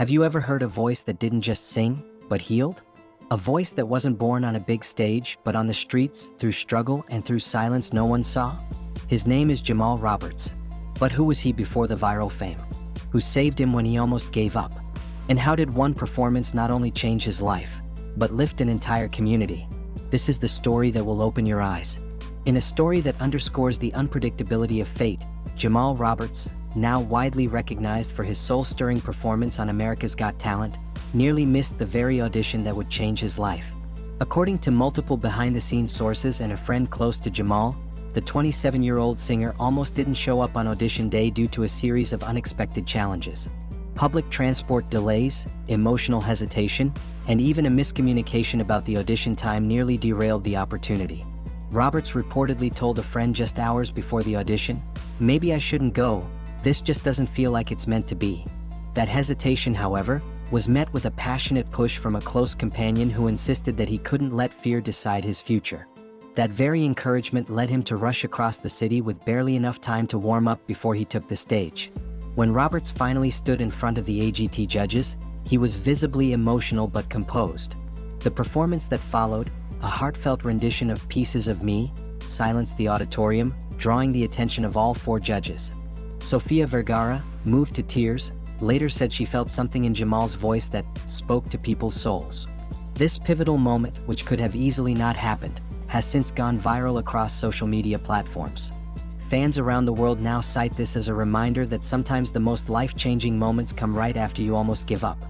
Have you ever heard a voice that didn't just sing, but healed? A voice that wasn't born on a big stage, but on the streets, through struggle and through silence no one saw? His name is Jamal Roberts. But who was he before the viral fame? Who saved him when he almost gave up? And how did one performance not only change his life, but lift an entire community? This is the story that will open your eyes. In a story that underscores the unpredictability of fate, Jamal Roberts, now widely recognized for his soul-stirring performance on America's Got Talent, nearly missed the very audition that would change his life. According to multiple behind-the-scenes sources and a friend close to Jamal, the 27-year-old singer almost didn't show up on audition day due to a series of unexpected challenges. Public transport delays, emotional hesitation, and even a miscommunication about the audition time nearly derailed the opportunity. Roberts reportedly told a friend just hours before the audition, "Maybe I shouldn't go, this just doesn't feel like it's meant to be." That hesitation, however, was met with a passionate push from a close companion who insisted that he couldn't let fear decide his future. That very encouragement led him to rush across the city with barely enough time to warm up before he took the stage. When Roberts finally stood in front of the AGT judges, he was visibly emotional but composed. The performance that followed, a heartfelt rendition of Pieces of Me, silenced the auditorium, drawing the attention of all four judges. Sofia Vergara, moved to tears, later said she felt something in Jamal's voice that spoke to people's souls. This pivotal moment, which could have easily not happened, has since gone viral across social media platforms. Fans around the world now cite this as a reminder that sometimes the most life-changing moments come right after you almost give up.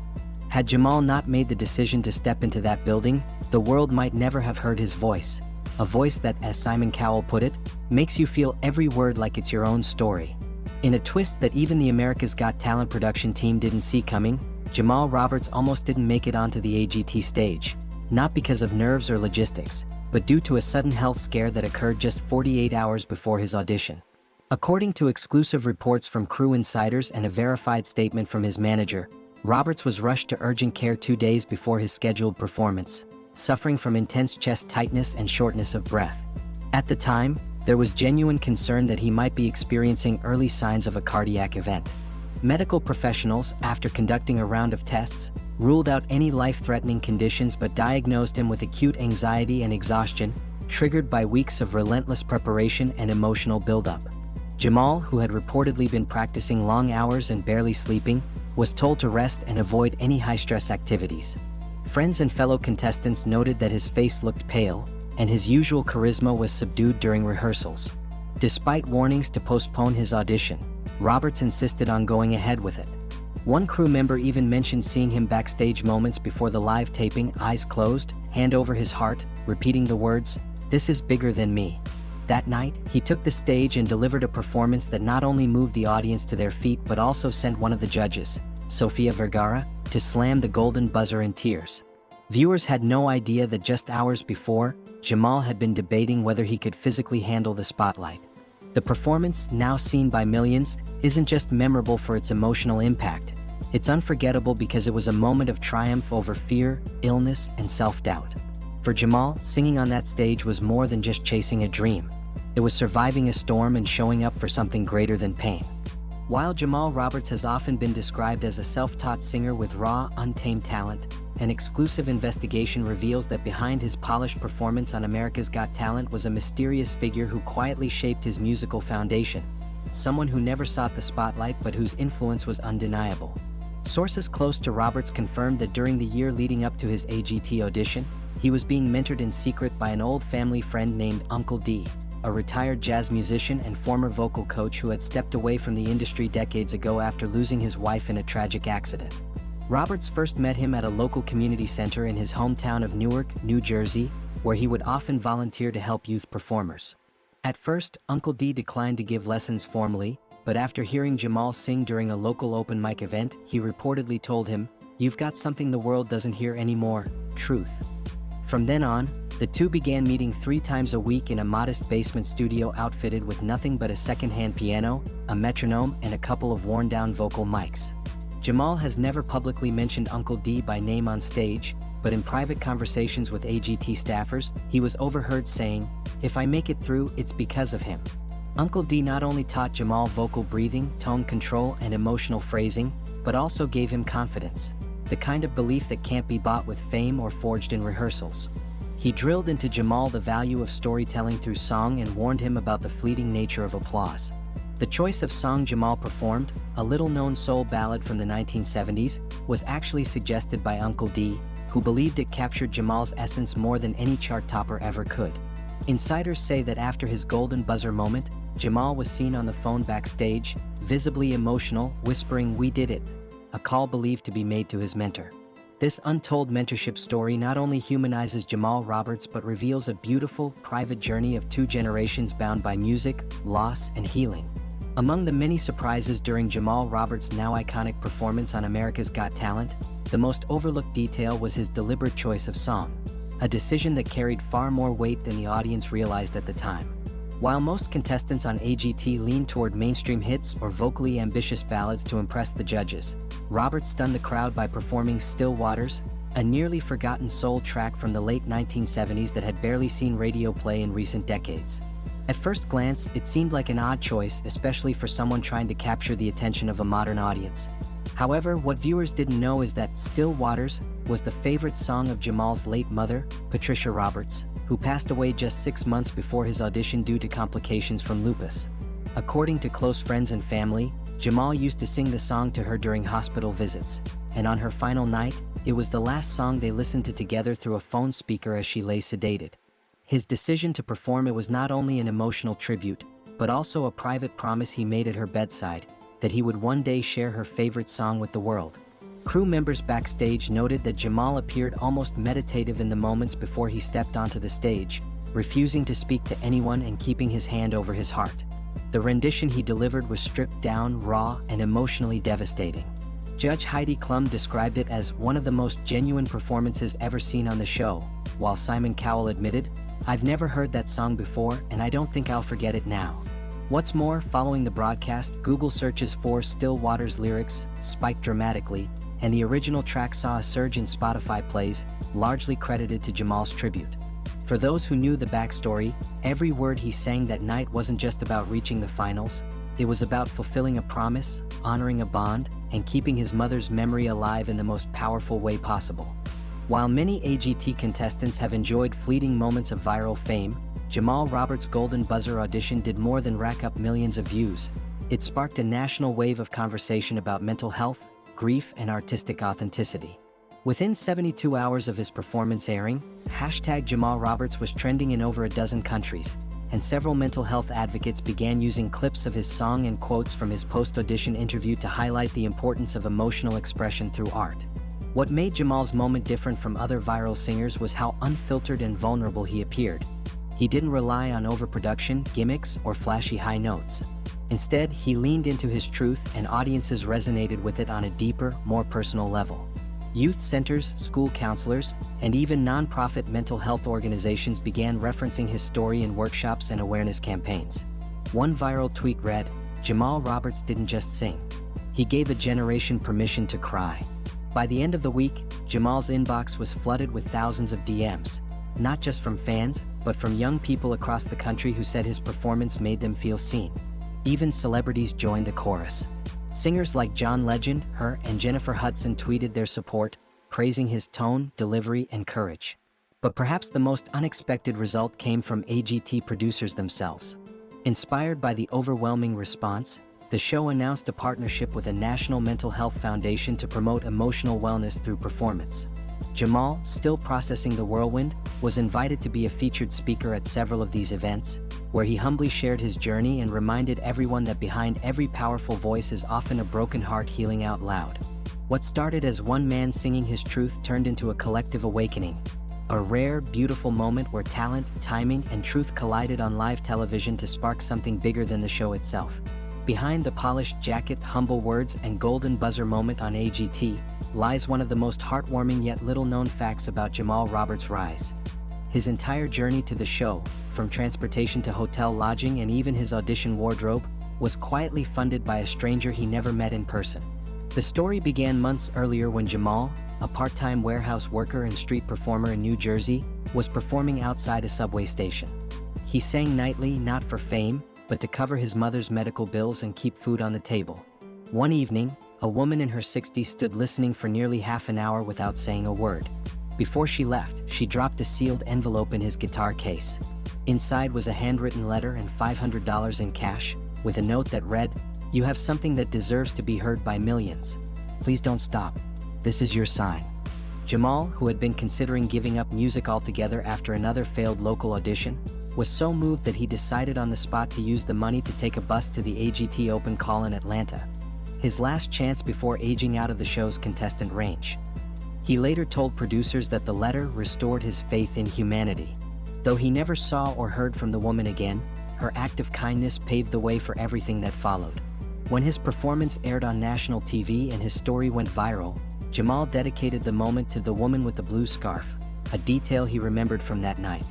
Had Jamal not made the decision to step into that building, the world might never have heard his voice. A voice that, as Simon Cowell put it, makes you feel every word like it's your own story. In a twist that even the America's Got Talent production team didn't see coming, Jamal Roberts almost didn't make it onto the AGT stage, not because of nerves or logistics, but due to a sudden health scare that occurred just 48 hours before his audition. According to exclusive reports from crew insiders and a verified statement from his manager, Roberts was rushed to urgent care 2 days before his scheduled performance, suffering from intense chest tightness and shortness of breath. At the time, there was genuine concern that he might be experiencing early signs of a cardiac event. Medical professionals, after conducting a round of tests, ruled out any life-threatening conditions but diagnosed him with acute anxiety and exhaustion, triggered by weeks of relentless preparation and emotional buildup. Jamal, who had reportedly been practicing long hours and barely sleeping, was told to rest and avoid any high-stress activities. Friends and fellow contestants noted that his face looked pale, and his usual charisma was subdued during rehearsals. Despite warnings to postpone his audition, Roberts insisted on going ahead with it. One crew member even mentioned seeing him backstage moments before the live taping, eyes closed, hand over his heart, repeating the words, "This is bigger than me." That night, he took the stage and delivered a performance that not only moved the audience to their feet but also sent one of the judges, Sofia Vergara, to slam the golden buzzer in tears. Viewers had no idea that just hours before, Jamal had been debating whether he could physically handle the spotlight. The performance, now seen by millions, isn't just memorable for its emotional impact. It's unforgettable because it was a moment of triumph over fear, illness, and self-doubt. For Jamal, singing on that stage was more than just chasing a dream. It was surviving a storm and showing up for something greater than pain. While Jamal Roberts has often been described as a self-taught singer with raw, untamed talent, an exclusive investigation reveals that behind his polished performance on America's Got Talent was a mysterious figure who quietly shaped his musical foundation, someone who never sought the spotlight but whose influence was undeniable. Sources close to Roberts confirmed that during the year leading up to his AGT audition, he was being mentored in secret by an old family friend named Uncle D, a retired jazz musician and former vocal coach who had stepped away from the industry decades ago after losing his wife in a tragic accident. Roberts first met him at a local community center in his hometown of Newark, New Jersey, where he would often volunteer to help youth performers. At first, Uncle D declined to give lessons formally, but after hearing Jamal sing during a local open mic event, he reportedly told him, "You've got something the world doesn't hear anymore, truth." From then on, the two began meeting 3 times a week in a modest basement studio outfitted with nothing but a second-hand piano, a metronome, and a couple of worn-down vocal mics. Jamal has never publicly mentioned Uncle D by name on stage, but in private conversations with AGT staffers, he was overheard saying, "If I make it through, it's because of him." Uncle D not only taught Jamal vocal breathing, tone control, and emotional phrasing, but also gave him confidence, the kind of belief that can't be bought with fame or forged in rehearsals. He drilled into Jamal the value of storytelling through song and warned him about the fleeting nature of applause. The choice of song Jamal performed, a little-known soul ballad from the 1970s, was actually suggested by Uncle D, who believed it captured Jamal's essence more than any chart topper ever could. Insiders say that after his golden buzzer moment, Jamal was seen on the phone backstage, visibly emotional, whispering, "We did it," a call believed to be made to his mentor. This untold mentorship story not only humanizes Jamal Roberts but reveals a beautiful, private journey of two generations bound by music, loss, and healing. Among the many surprises during Jamal Roberts' now iconic performance on America's Got Talent, the most overlooked detail was his deliberate choice of song, a decision that carried far more weight than the audience realized at the time. While most contestants on AGT leaned toward mainstream hits or vocally ambitious ballads to impress the judges, Roberts stunned the crowd by performing Still Waters, a nearly forgotten soul track from the late 1970s that had barely seen radio play in recent decades. At first glance, it seemed like an odd choice, especially for someone trying to capture the attention of a modern audience. However, what viewers didn't know is that Still Waters was the favorite song of Jamal's late mother, Patricia Roberts, who passed away just 6 months before his audition due to complications from lupus. According to close friends and family, Jamal used to sing the song to her during hospital visits, and on her final night, it was the last song they listened to together through a phone speaker as she lay sedated. His decision to perform it was not only an emotional tribute, but also a private promise he made at her bedside, that he would one day share her favorite song with the world. Crew members backstage noted that Jamal appeared almost meditative in the moments before he stepped onto the stage, refusing to speak to anyone and keeping his hand over his heart. The rendition he delivered was stripped down, raw, and emotionally devastating. Judge Heidi Klum described it as one of the most genuine performances ever seen on the show, while Simon Cowell admitted, "I've never heard that song before and I don't think I'll forget it now." What's more, following the broadcast, Google searches for Still Waters lyrics spiked dramatically, and the original track saw a surge in Spotify plays, largely credited to Jamal's tribute. For those who knew the backstory, every word he sang that night wasn't just about reaching the finals, it was about fulfilling a promise, honoring a bond, and keeping his mother's memory alive in the most powerful way possible. While many AGT contestants have enjoyed fleeting moments of viral fame, Jamal Roberts' Golden Buzzer audition did more than rack up millions of views. It sparked a national wave of conversation about mental health, grief, and artistic authenticity. Within 72 hours of his performance airing, #JamalRoberts was trending in over a dozen countries, and several mental health advocates began using clips of his song and quotes from his post-audition interview to highlight the importance of emotional expression through art. What made Jamal's moment different from other viral singers was how unfiltered and vulnerable he appeared. He didn't rely on overproduction, gimmicks, or flashy high notes. Instead, he leaned into his truth, and audiences resonated with it on a deeper, more personal level. Youth centers, school counselors, and even nonprofit mental health organizations began referencing his story in workshops and awareness campaigns. One viral tweet read, "Jamal Roberts didn't just sing. He gave a generation permission to cry." By the end of the week, Jamal's inbox was flooded with thousands of DMs, not just from fans, but from young people across the country who said his performance made them feel seen. Even celebrities joined the chorus. Singers like John Legend, Her, and Jennifer Hudson tweeted their support, praising his tone, delivery, and courage. But perhaps the most unexpected result came from AGT producers themselves. Inspired by the overwhelming response, the show announced a partnership with a national mental health foundation to promote emotional wellness through performance. Jamal, still processing the whirlwind, was invited to be a featured speaker at several of these events, where he humbly shared his journey and reminded everyone that behind every powerful voice is often a broken heart healing out loud. What started as one man singing his truth turned into a collective awakening. A rare, beautiful moment where talent, timing, and truth collided on live television to spark something bigger than the show itself. Behind the polished jacket, humble words, and golden buzzer moment on AGT lies one of the most heartwarming yet little-known facts about Jamal Roberts' rise. His entire journey to the show, from transportation to hotel lodging and even his audition wardrobe, was quietly funded by a stranger he never met in person. The story began months earlier when Jamal, a part-time warehouse worker and street performer in New Jersey, was performing outside a subway station. He sang nightly not for fame, but to cover his mother's medical bills and keep food on the table. One evening, A woman in her 60s stood listening for nearly half an hour without saying a word. Before she left, she dropped a sealed envelope in his guitar case. Inside was a handwritten letter and $500 in cash, with a note that read, "You have something that deserves to be heard by millions. Please don't stop. This is your sign." Jamal, who had been considering giving up music altogether after another failed local audition, was so moved that he decided on the spot to use the money to take a bus to the AGT Open Call in Atlanta, his last chance before aging out of the show's contestant range. He later told producers that the letter restored his faith in humanity. Though he never saw or heard from the woman again, her act of kindness paved the way for everything that followed. When his performance aired on national TV and his story went viral, Jamal dedicated the moment to the woman with the blue scarf, a detail he remembered from that night.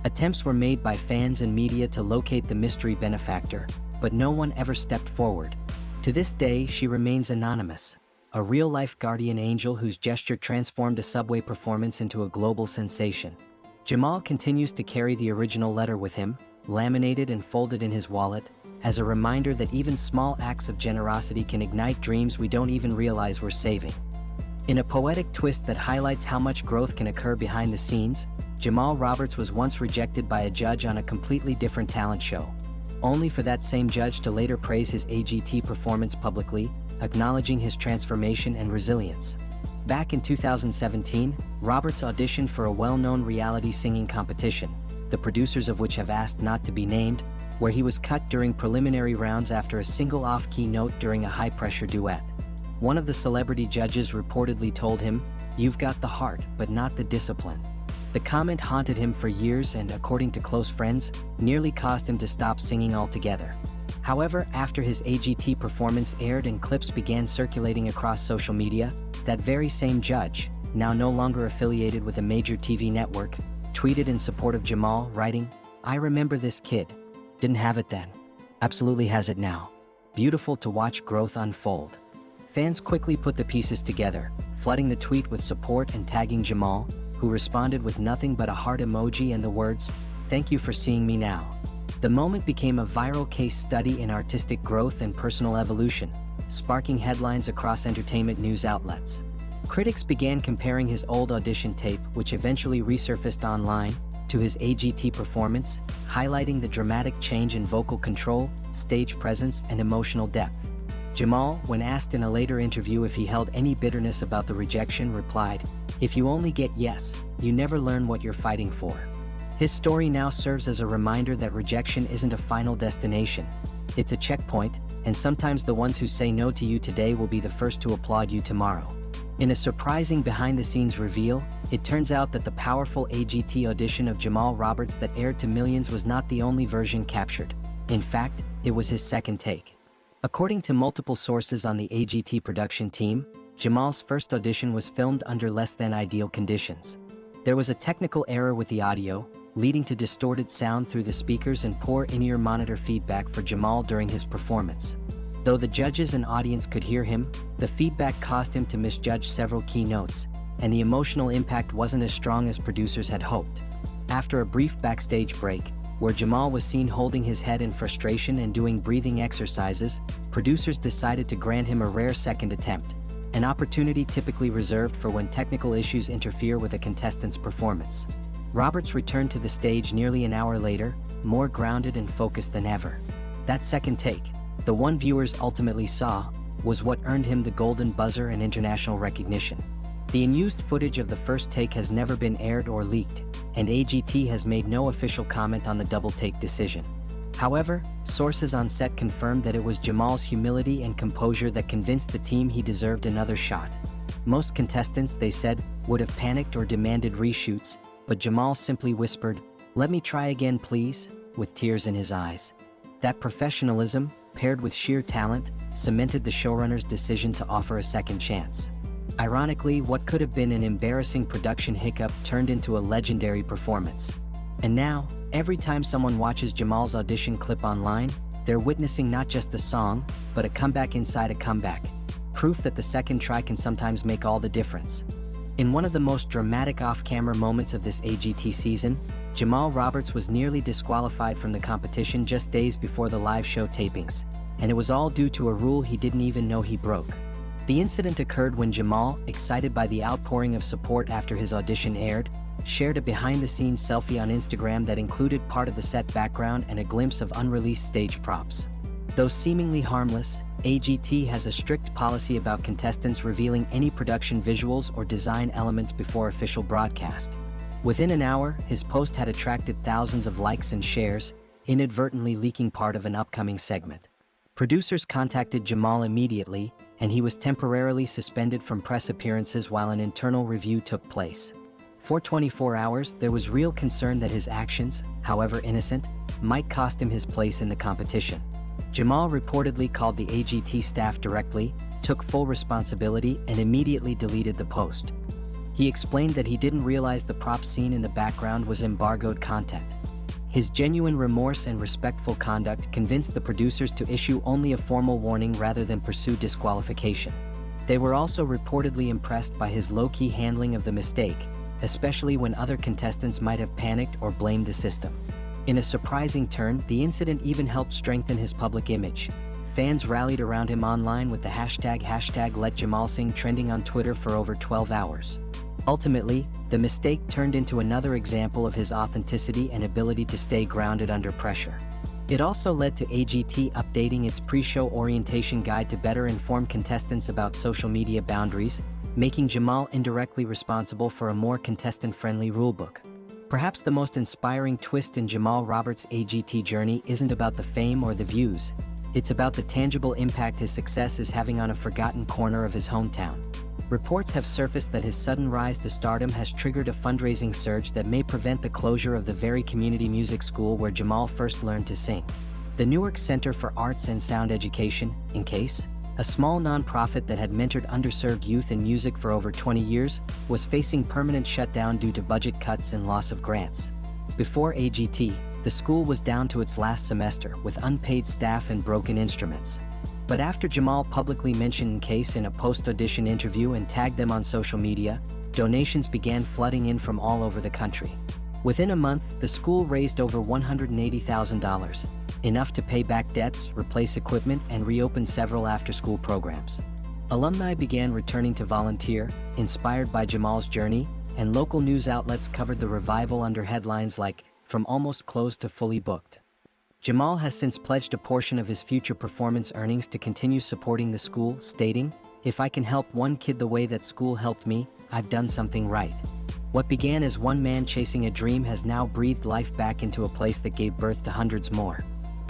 Attempts were made by fans and media to locate the mystery benefactor, but no one ever stepped forward. To this day, she remains anonymous, a real-life guardian angel whose gesture transformed a subway performance into a global sensation. Jamal continues to carry the original letter with him, laminated and folded in his wallet, as a reminder that even small acts of generosity can ignite dreams we don't even realize we're saving. In a poetic twist that highlights how much growth can occur behind the scenes, Jamal Roberts was once rejected by a judge on a completely different talent show, only for that same judge to later praise his AGT performance publicly, acknowledging his transformation and resilience. Back in 2017, Roberts auditioned for a well-known reality singing competition, the producers of which have asked not to be named, where he was cut during preliminary rounds after a single off-key note during a high-pressure duet. One of the celebrity judges reportedly told him, "You've got the heart, but not the discipline." The comment haunted him for years and, according to close friends, nearly caused him to stop singing altogether. However, after his AGT performance aired and clips began circulating across social media, that very same judge, now no longer affiliated with a major TV network, tweeted in support of Jamal, writing, "I remember this kid. Didn't have it then. Absolutely has it now. Beautiful to watch growth unfold." Fans quickly put the pieces together, flooding the tweet with support and tagging Jamal, who responded with nothing but a heart emoji and the words, "Thank you for seeing me now." The moment became a viral case study in artistic growth and personal evolution, sparking headlines across entertainment news outlets. Critics began comparing his old audition tape, which eventually resurfaced online, to his AGT performance, highlighting the dramatic change in vocal control, stage presence, and emotional depth. Jamal, when asked in a later interview if he held any bitterness about the rejection, replied, "If you only get yes, you never learn what you're fighting for." His story now serves as a reminder that rejection isn't a final destination. It's a checkpoint, and sometimes the ones who say no to you today will be the first to applaud you tomorrow. In a surprising behind-the-scenes reveal, it turns out that the powerful AGT audition of Jamal Roberts that aired to millions was not the only version captured. In fact, it was his second take. According to multiple sources on the AGT production team, Jamal's first audition was filmed under less than ideal conditions. There was a technical error with the audio, leading to distorted sound through the speakers and poor in-ear monitor feedback for Jamal during his performance. Though the judges and audience could hear him, the feedback caused him to misjudge several key notes, and the emotional impact wasn't as strong as producers had hoped. After a brief backstage break, where Jamal was seen holding his head in frustration and doing breathing exercises, producers decided to grant him a rare second attempt, an opportunity typically reserved for when technical issues interfere with a contestant's performance. Roberts returned to the stage nearly an hour later, more grounded and focused than ever. That second take, the one viewers ultimately saw, was what earned him the golden buzzer and international recognition. The unused footage of the first take has never been aired or leaked, and AGT has made no official comment on the double-take decision. However, sources on set confirmed that it was Jamal's humility and composure that convinced the team he deserved another shot. Most contestants, they said, would have panicked or demanded reshoots, but Jamal simply whispered, "Let me try again, please," with tears in his eyes. That professionalism, paired with sheer talent, cemented the showrunner's decision to offer a second chance. Ironically, what could have been an embarrassing production hiccup turned into a legendary performance. And now, every time someone watches Jamal's audition clip online, they're witnessing not just a song, but a comeback inside a comeback. Proof that the second try can sometimes make all the difference. In one of the most dramatic off-camera moments of this AGT season, Jamal Roberts was nearly disqualified from the competition just days before the live show tapings, and it was all due to a rule he didn't even know he broke. The incident occurred when Jamal, excited by the outpouring of support after his audition aired, shared a behind-the-scenes selfie on Instagram that included part of the set background and a glimpse of unreleased stage props. Though seemingly harmless, AGT has a strict policy about contestants revealing any production visuals or design elements before official broadcast. Within an hour, his post had attracted thousands of likes and shares, inadvertently leaking part of an upcoming segment. Producers contacted Jamal immediately, and he was temporarily suspended from press appearances while an internal review took place. For 24 hours, there was real concern that his actions, however innocent, might cost him his place in the competition. Jamal reportedly called the AGT staff directly, took full responsibility, and immediately deleted the post. He explained that he didn't realize the prop seen in the background was embargoed content. His genuine remorse and respectful conduct convinced the producers to issue only a formal warning rather than pursue disqualification. They were also reportedly impressed by his low-key handling of the mistake, especially when other contestants might have panicked or blamed the system. In a surprising turn, the incident even helped strengthen his public image. Fans rallied around him online with the hashtag #LetJamalSing trending on Twitter for over 12 hours. Ultimately, the mistake turned into another example of his authenticity and ability to stay grounded under pressure. It also led to AGT updating its pre-show orientation guide to better inform contestants about social media boundaries, making Jamal indirectly responsible for a more contestant-friendly rulebook. Perhaps the most inspiring twist in Jamal Roberts' AGT journey isn't about the fame or the views. It's about the tangible impact his success is having on a forgotten corner of his hometown. Reports have surfaced that his sudden rise to stardom has triggered a fundraising surge that may prevent the closure of the very community music school where Jamal first learned to sing. The Newark Center for Arts and Sound Education, in case, a small nonprofit that had mentored underserved youth in music for over 20 years, was facing permanent shutdown due to budget cuts and loss of grants. Before AGT, the school was down to its last semester with unpaid staff and broken instruments. But after Jamal publicly mentioned Case in a post-audition interview and tagged them on social media, donations began flooding in from all over the country. Within a month, the school raised over $180,000, enough to pay back debts, replace equipment, and reopen several after-school programs. Alumni began returning to volunteer, inspired by Jamal's journey, and local news outlets covered the revival under headlines like, "From almost closed to fully booked." Jamal has since pledged a portion of his future performance earnings to continue supporting the school, stating, "If I can help one kid the way that school helped me, I've done something right." What began as one man chasing a dream has now breathed life back into a place that gave birth to hundreds more.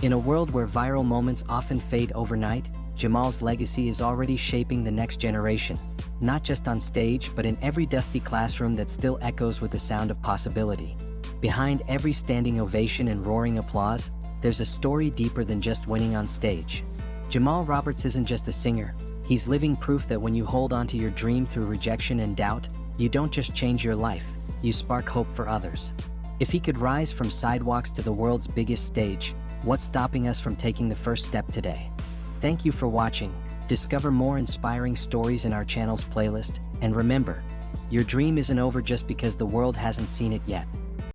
In a world where viral moments often fade overnight, Jamal's legacy is already shaping the next generation, not just on stage but in every dusty classroom that still echoes with the sound of possibility. Behind every standing ovation and roaring applause, there's a story deeper than just winning on stage. Jamal Roberts isn't just a singer, he's living proof that when you hold onto your dream through rejection and doubt, you don't just change your life, you spark hope for others. If he could rise from sidewalks to the world's biggest stage, what's stopping us from taking the first step today? Thank you for watching. Discover more inspiring stories in our channel's playlist, and remember, your dream isn't over just because the world hasn't seen it yet.